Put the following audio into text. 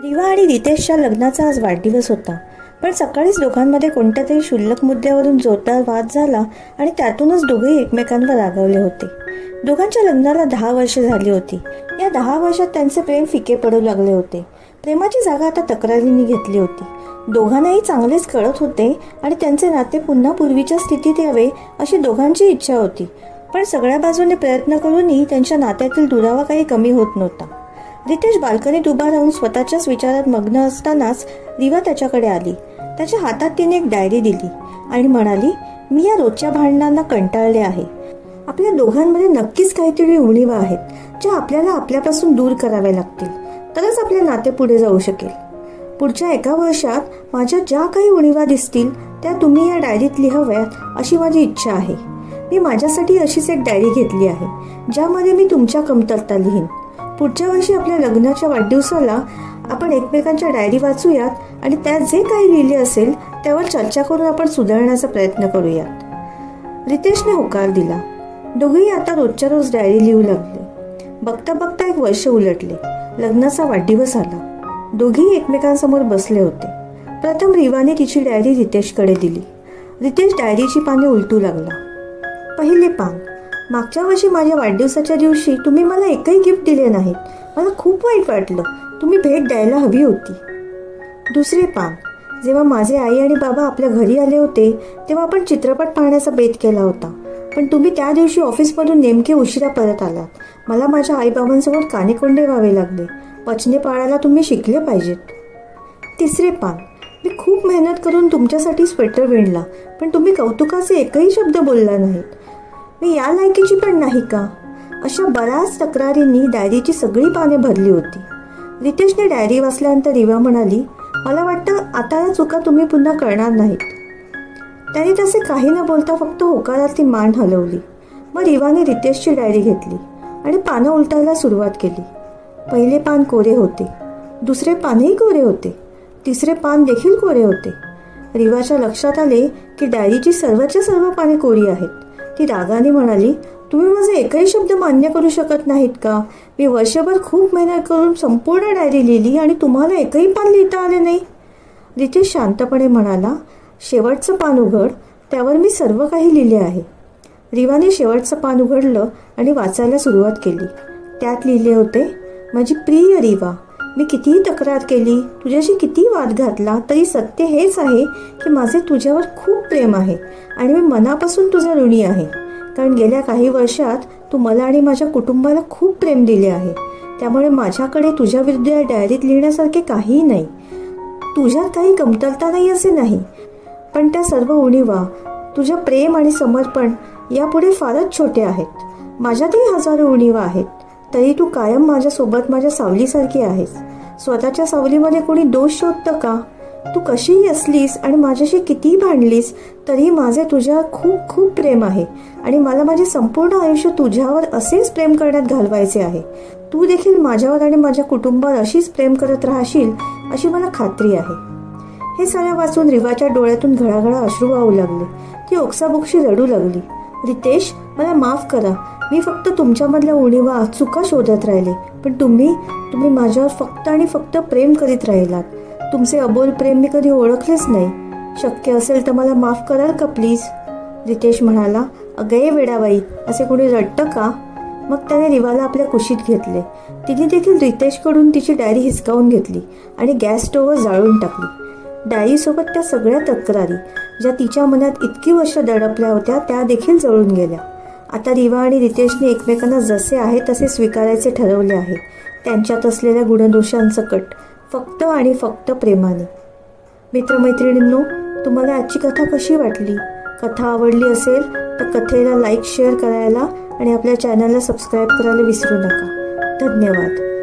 रिवा आणि रितेशच्या लग्नाचा आज वाढदिवस होता, पण सकाळीच दोघांमध्ये कोणत्या तरी क्षुल्लक मुद्द्यावरून जोरदार वाद झाला आणि त्यातूनच दोघेही एकमेकांवर रागावले होते. दोघांच्या लग्नाला 10 वर्षे झाली होती. या 10 वर्षात त्यांचे प्रेम फिके पडू लागले होते. प्रेमाची जागा आता तक्रारींनी घेतली होती. दोघांनाही चांगलेच कळत होते आणि त्यांचे नाते पुन्हा पूर्वीच्या स्थितीत यावे अशी दोघांची इच्छा होती. पण सगळ्या बाजूने प्रयत्न करूनही त्यांच्या नात्यातील दुरावा काही कमी होत नव्हता. रितेश बाल्कनीत उभा राहून स्वतःच्याच विचारात मग्न असतानाच रिवा त्याच्याकडे आली. त्याच्या हातात तिने एक डायरी दिली आणि म्हणाली, मी या रोजच्या भांडणांना कंटाळले आहे. आपल्या दोघांमध्ये नक्कीच काहीतरी उणिवा आहेत ज्या आपल्याला आपल्यापासून दूर कराव्या लागतील, तरच आपले नाते पुढे जाऊ शकेल. पुढच्या 1 वर्षात माझ्या ज्या काही उणिवा दिसतील त्या तुम्ही या डायरीत लिहाव्यात अशी माझी इच्छा आहे. मी माझ्यासाठी अशीच एक डायरी घेतली आहे ज्यामध्ये मी तुमच्या कमतरता लिहीन. पुढच्या वर्षी आपल्या लग्नाच्या वाढदिवसाला आपण एकमेकांच्या डायरी वाचूयात आणि त्यात जे काही लिहिले असेल त्यावर चर्चा करून आपण सुधारण्याचा प्रयत्न करूयात. रितेशने होकार दिला. दोघेही आता रोजच्या रोज डायरी लिहू लागले. बघता बघता 1 वर्ष उलटले. लग्नाचा वाढदिवस आला. दोघेही एकमेकांसमोर बसले होते. प्रथम रिवाने तिची डायरी रितेशकडे दिली. रितेश डायरीची पाने उलटू लागला. पहिले पान, मागच्या वर्षी माझ्या वाढदिवसाच्या दिवशी तुम्ही मला एकही गिफ्ट दिले नाहीत. मला खूप वाईट वाटलं. तुम्ही भेट द्यायला हवी होती. दुसरे पान, जेव्हा माझे आई आणि बाबा आपल्या घरी आले होते तेव्हा आपण चित्रपट पाहण्याचा बेत केला होता, पण तुम्ही त्या दिवशी ऑफिसमधून नेमके उशिरा परत आलात. मला माझ्या आईबाबांसमोर कानेकोंडे व्हावे लागले. वचने पाळायला तुम्ही शिकले पाहिजेत. तिसरे पान, मी खूप मेहनत करून तुमच्यासाठी स्वेटर विणला, पण तुम्ही कौतुकाचे एकही शब्द बोलला नाहीत. मी या लायकीची पण नाही का? अशा बऱ्याच तक्रारींनी डायरीची सगळी पाने भरली होती. रितेशने डायरी वाचल्यानंतर रिवा म्हणाली, मला वाटतं आता या चुका तुम्ही पुन्हा करणार नाहीत. त्याने तसे काही न बोलता फक्त होकारातली मान हलवली. मग रिवाने रितेशची डायरी घेतली आणि पानं उलटायला सुरुवात केली. पहिले पान कोरे होते. दुसरे पानही कोरे होते. तिसरे पान देखील कोरे होते. रिवाच्या लक्षात आले की डायरीची सर्वच्या सर्व पाने कोरी आहेत. ती रागाने म्हणाली, तुम्ही माझे एकही शब्द मान्य करू शकत नाहीत का? मी वर्षभर खूप मेहनत करून संपूर्ण डायरी लिहिली आणि तुम्हाला एकही पान लिहिता आले नाही. रितेश शांतपणे म्हणाला, शेवटचं पान उघड, त्यावर मी सर्व काही लिहिले आहे. रिवाने शेवटचं पान उघडलं आणि वाचायला सुरुवात केली. त्यात लिहिले होते, माझी प्रिय रिवा, मी कितीही तक्रार केली, तुझ्याशी किती वाद घातला, तरी सत्य हेच आहे की माझे तुझ्यावर खूप प्रेम आहे आणि मी मनापासून तुझा ऋणी आहे. कारण गेल्या काही वर्षात तू मला आणि माझ्या कुटुंबाला खूप प्रेम दिले आहे. त्यामुळे माझ्याकडे तुझ्या विरुद्ध या डायरीत लिहिण्यासारखे काहीही नाही. तुझ्यात काही कमतरता नाही असे नाही, पण त्या सर्व उणिवा, तुझ्या प्रेम आणि समर्पण यापुढे फारच छोटे आहेत. माझ्यातही हजारो उणिवा आहेत, तरी तू कायम माझ्यासोबत माझ्या सावलीसारखी आहेस. स्वतःच्या सावलीमध्ये कोणी दोष शोधतं का? तू कशीही असलीस आणि माझ्याशी कितीही भांडलीस तरी माझे तुझ्यावर खूप खूप प्रेम आहे आणि मला माझे संपूर्ण आयुष्य तुझ्यावर असेच प्रेम करण्यात घालवायचे आहे. तू देखील माझ्यावर आणि माझ्या कुटुंबावर अशीच प्रेम करत राहशील अशी मला खात्री आहे. हे साऱ्या वाचून रिवाच्या डोळ्यातून घळाघळा अश्रू वाहू लागले. ती ओक्साबोक्शी रडू लागली. रितेश, मला माफ करा. मी फक्त तुमच्यामधल्या उणिवा, चुका शोधत राहिले, पण तुम्ही माझ्यावर फक्त आणि फक्त प्रेम करीत राहिलात. तुमचे अबोल प्रेम मी कधी ओळखलेच नाही. शक्य असेल तर मला माफ कराल का प्लीज? रितेश म्हणाला, अगं वेडाबाई, असे कोणी रडतं का? मग त्याने रिवाला आपल्या कुशीत घेतले. तिने देखील रितेशकडून तिची डायरी हिसकावून घेतली आणि गॅस स्टोव्हवर जाळून टाकली. डायरीसोबत त्या सगळ्या तक्रारी ज्या तिच्या मनात इतकी वर्ष दडपल्या होत्या त्या देखील जळून गेल्या. आता रिवा आणि रितेशने एकमेकांना जसे आहे तसे स्वीकारायचे ठरवले आहे, त्यांच्यात असलेल्या गुणदोषांसकट, फक्त आणि फक्त प्रेमाने. मित्रमैत्रिणींनो, तुम्हाला आजची कथा कशी वाटली? कथा आवडली असेल तर कथेला लाईक, शेअर करायला आणि आपल्या चॅनलला सबस्क्राईब करायला विसरू नका. धन्यवाद.